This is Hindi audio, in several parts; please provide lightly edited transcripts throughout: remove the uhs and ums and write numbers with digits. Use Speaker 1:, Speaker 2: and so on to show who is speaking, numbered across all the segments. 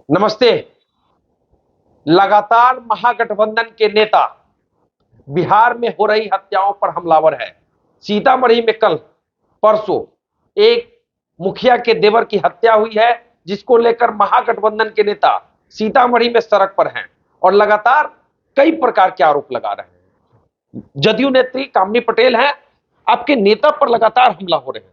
Speaker 1: नमस्ते। लगातार महागठबंधन के नेता बिहार में हो रही हत्याओं पर हमलावर है। सीतामढ़ी में कल परसों एक मुखिया के देवर की हत्या हुई है, जिसको लेकर महागठबंधन के नेता सीतामढ़ी में सड़क पर हैं और लगातार कई प्रकार के आरोप लगा रहे हैं। जदयू नेत्री कामनी पटेल हैं, आपके नेता पर लगातार हमला हो रहे हैं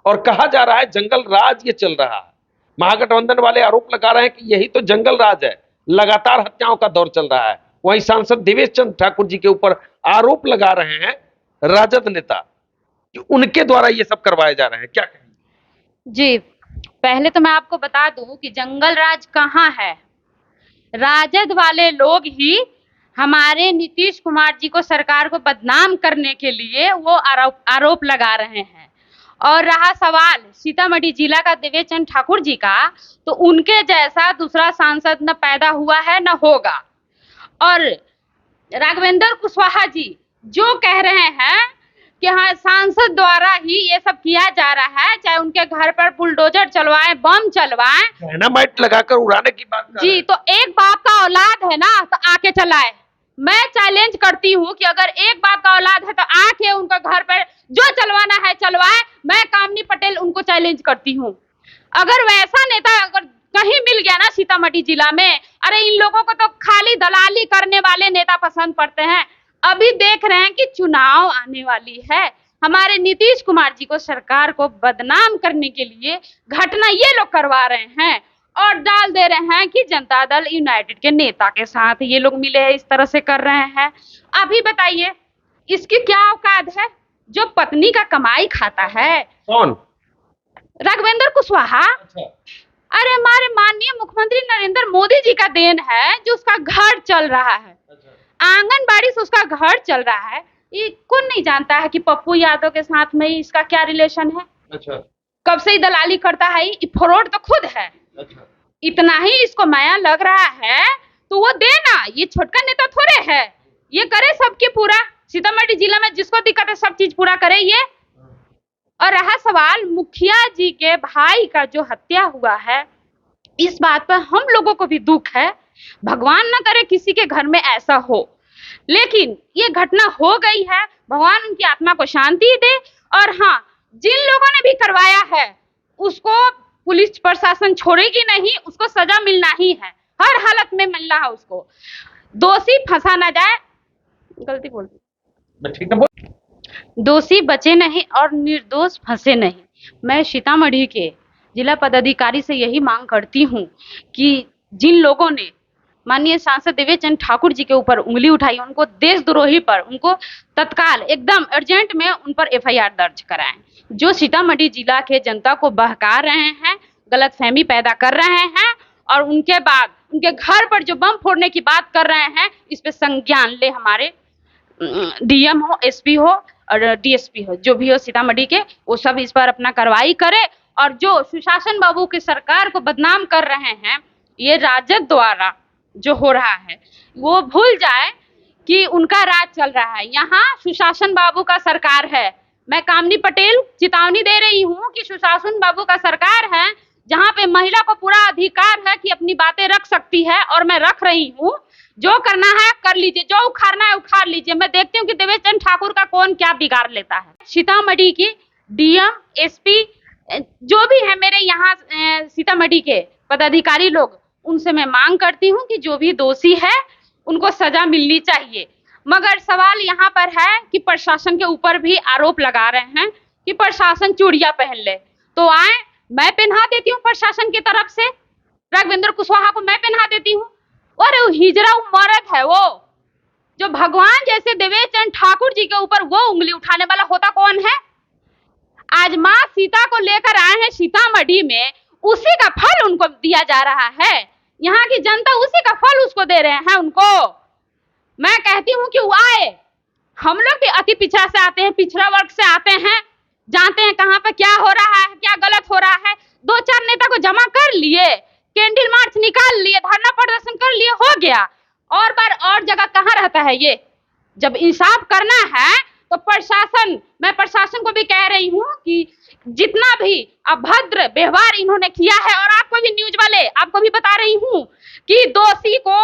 Speaker 1: और कहा जा रहा है जंगल राज ये चल रहा है। महागठबंधन वाले आरोप लगा रहे हैं कि यही तो जंगल राज है, लगातार हत्याओं का दौर चल रहा है। वहीं सांसद देवेश चंद्र ठाकुर जी के ऊपर आरोप लगा रहे हैं राजद नेता कि उनके द्वारा ये सब करवाए जा रहे हैं। क्या कहेंगे?
Speaker 2: जी, पहले तो मैं आपको बता दूं कि जंगल राज कहाँ है। राजद वाले लोग ही हमारे नीतीश कुमार जी को, सरकार को बदनाम करने के लिए वो आरोप लगा रहे हैं। और रहा सवाल सीतामढ़ी जिला का देवेश चंद्र ठाकुर जी का, तो उनके जैसा दूसरा सांसद न पैदा हुआ है न होगा। और राघवेंद्र कुशवाहा जी जो कह रहे हैं कि हाँ सांसद द्वारा ही ये सब किया जा रहा है, चाहे उनके घर पर बुलडोजर चलवाएं, बम चलवाएं,
Speaker 1: डायनामाइट लगाकर उड़ाने की बात कर
Speaker 2: जी, तो एक बाप का औलाद है ना, तो आके चलाए। मैं चैलेंज करती हूँ कि अगर एक बाप का औलाद है तो आके उनका घर पर जो चलवाना है चलवाए। मैं कामनी पटेल उनको चैलेंज करती हूँ। अगर वैसा नेता अगर कहीं मिल गया ना सीतामढ़ी जिला में, अरे इन लोगों को तो खाली दलाली करने वाले नेता पसंद पड़ते हैं। अभी देख रहे हैं कि चुनाव आने वाली है, हमारे नीतीश कुमार जी को, सरकार को बदनाम करने के लिए घटना ये लोग करवा रहे हैं और डाल दे रहे हैं कि जनता दल यूनाइटेड के नेता के साथ ये लोग मिले हैं, इस तरह से कर रहे हैं। अभी बताइए इसकी क्या औकात है जो पत्नी का कमाई खाता है?
Speaker 1: कौन?
Speaker 2: राघवेंद्र कुशवाहा।
Speaker 1: अच्छा।
Speaker 2: अरे हमारे माननीय मुख्यमंत्री नरेंद्र मोदी जी का देन है जो उसका घर चल रहा है। अच्छा। आंगनबाड़ी से उसका घर चल रहा है। ये कौन नहीं जानता है कि पप्पू यादव के साथ में इसका क्या रिलेशन है? अच्छा। कब से ही दलाली करता है, ये फ्रॉड तो खुद है। अच्छा। इतना ही इसको माया लग रहा है तो वो देना, ये छोटका नेता थोड़े है, ये करे सबके पूरा। सीतामढ़ी जिला में जिसको दिक्कत है सब चीज पूरा करे ये। और रहा सवाल मुखिया जी के भाई का जो हत्या हुआ है, इस बात पर हम लोगों को भी दुख है। भगवान न करे किसी के घर में ऐसा हो, लेकिन ये घटना हो गई है। भगवान उनकी आत्मा को शांति दे। और हाँ, जिन लोगों ने भी करवाया है उसको पुलिस प्रशासन छोड़ेगी नहीं, उसको सजा मिलना ही है, हर हालत में मिलना है उसको। दोषी फंसा ना जाए, गलती बोल ठीक है, दोषी बचे नहीं और निर्दोष फंसे नहीं। मैं सीतामढ़ी के जिला पदाधिकारी से यही मांग करती हूँ कि जिन लोगों ने माननीय सांसद देवेश चंद्र ठाकुर जी के ऊपर उंगली उठाई, उनको देशद्रोही पर, उनको तत्काल एकदम अर्जेंट में उन पर एफआईआर दर्ज कराएं। जो सीतामढ़ी जिला के जनता को बहका रहे हैं, गलतफहमी पैदा कर रहे हैं और उनके बाद उनके घर पर जो बम फोड़ने की बात कर रहे हैं, इस पे संज्ञान ले हमारे डीएम हो, एसपी हो और डीएसपी हो, जो भी हो सीतामढ़ी के, वो सब इस पर अपना कार्रवाई करे। और जो सुशासन बाबू की सरकार को बदनाम कर रहे हैं, ये राजद द्वारा जो हो रहा है, वो भूल जाए कि उनका राज चल रहा है। यहाँ सुशासन बाबू का सरकार है। मैं कामनी पटेल चेतावनी दे रही हूँ कि सुशासन बाबू का सरकार है, जहाँ पे महिला को पूरा अधिकार है कि अपनी बातें रख सकती है, और मैं रख रही हूँ। जो करना है कर लीजिए, जो उखाड़ना है उखाड़ लीजिए। मैं देखती हूँ कि देवेश चंद्र ठाकुर का कौन क्या बिगाड़ लेता है। सीतामढ़ी की डीएम, एसपी, जो भी है मेरे यहाँ सीतामढ़ी के पदाधिकारी लोग, उनसे मैं मांग करती हूँ कि जो भी दोषी है उनको सजा मिलनी चाहिए। मगर सवाल यहाँ पर है कि प्रशासन के ऊपर भी आरोप लगा रहे हैं कि प्रशासन चूड़ियां पहन ले, तो आए मैं पहना देती हूँ प्रशासन की तरफ से, राघवेंद्र कुशवाहा को मैं पहना देती हूँ। और हिजरा मर्द है वो, जो भगवान जैसे देवेश चंद्र ठाकुर जी के ऊपर वो उंगली उठाने वाला होता कौन है? आज माँ सीता को लेकर आए हैं सीतामढ़ी में, उसी का फल उनको दिया जा रहा है। यहाँ की जनता उसी का फल उसको दे रहे हैं उनको। मैं कहती हूँ कि वो आए। हम लोग भी अति पिछड़ा से आते हैं, पिछड़ा वर्ग से आते हैं, जानते हैं कहाँ पे क्या हो रहा है, क्या गलत हो रहा है। 2-4 नेता को जमा कर लिए, कैंडल मार्च निकाल लिए, धरना प्रदर्शन कर लिए, हो गया। और बार और जगह कहाँ रहता है ये? जब इंसाफ करना है तो मैं प्रशासन को भी कह रही हूँ कि जितना भी अभद्र व्यवहार इन्होंने किया है, और आपको भी न्यूज वाले, आपको भी बता रही हूँ कि दोषी को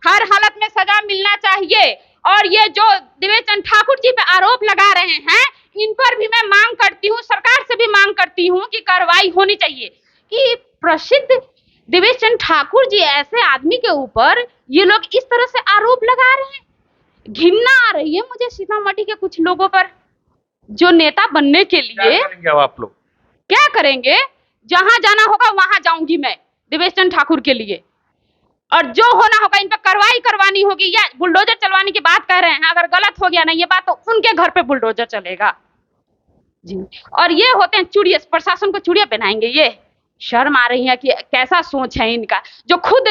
Speaker 2: हर हालत में सजा मिलना चाहिए। और ये जो देवेश चंद्र ठाकुर जी पे आरोप लगा रहे हैं, इन पर भी मैं मांग करती हूँ, सरकार से भी मांग करती हूँ कि कार्रवाई होनी चाहिए। कि प्रसिद्ध देवेश चंद्र ठाकुर जी ऐसे आदमी के ऊपर ये लोग इस तरह से आरोप लगा रहे हैं। घृणा आ रही है मुझे सीतामढ़ी के कुछ लोगों पर, जो नेता बनने के लिए।
Speaker 1: क्या करेंगे अब आप लोग?
Speaker 2: क्या करेंगे? जहां जाना होगा वहां जाऊंगी मैं देवेश चंद्र ठाकुर के लिए, और जो होना होगा इन पर कार्रवाई करवानी होगी। या बुलडोजर चलवाने की बात कह रहे हैं, अगर गलत हो गया ना ये बात, तो उनके घर पे बुलडोजर चलेगा जी। और ये होते हैं चूड़िया, प्रशासन को चूड़िया पहनाएंगे। ये शर्म आ रही है कि कैसा सोच है इनका, जो खुद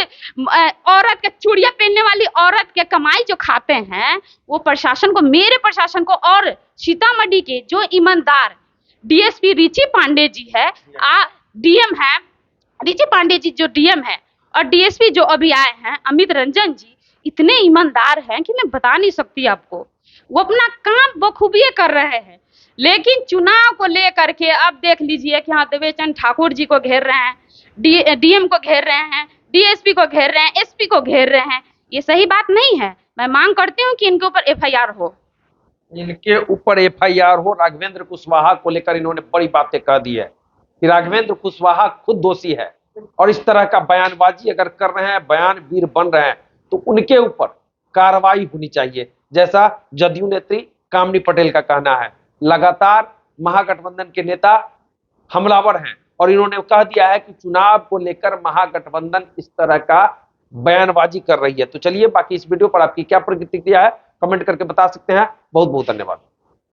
Speaker 2: औरत के चूड़िया पहनने वाली औरत के कमाई जो खाते हैं, वो प्रशासन को, मेरे प्रशासन को, और सीतामढ़ी के जो ईमानदार डीएसपी रिची पांडे जी है, डीएम है रिची पांडे जी जो डीएम है, और डीएसपी जो अभी आए हैं अमित रंजन जी, इतने ईमानदार हैं कि मैं बता नहीं सकती आपको। वो अपना काम बखूबी कर रहे हैं, लेकिन चुनाव को लेकर के अब देख लीजिए कि हाँ देवेश चंद्र ठाकुर जी को घेर रहे हैं, डीएम को घेर रहे हैं, डीएसपी को घेर रहे हैं, एसपी को घेर रहे हैं। ये सही बात नहीं है। मैं मांग करती हूँ कि इनके ऊपर एफआईआर हो।
Speaker 1: इनके ऊपर एफआईआर हो। राघवेंद्र कुशवाहा को लेकर इन्होंने बड़ी बातें कह दी है कि राघवेंद्र कुशवाहा खुद दोषी है, और इस तरह का बयानबाजी अगर कर रहे हैं, बयानवीर बन रहे हैं, तो उनके ऊपर कार्रवाई होनी चाहिए। जैसा जदयू नेत्री कामनी पटेल का कहना है, लगातार महागठबंधन के नेता हमलावर हैं, और इन्होंने कह दिया है कि चुनाव को लेकर महागठबंधन इस तरह का बयानबाजी कर रही है। तो चलिए, बाकी इस वीडियो पर आपकी क्या प्रतिक्रिया है कमेंट करके बता सकते हैं। बहुत बहुत धन्यवाद।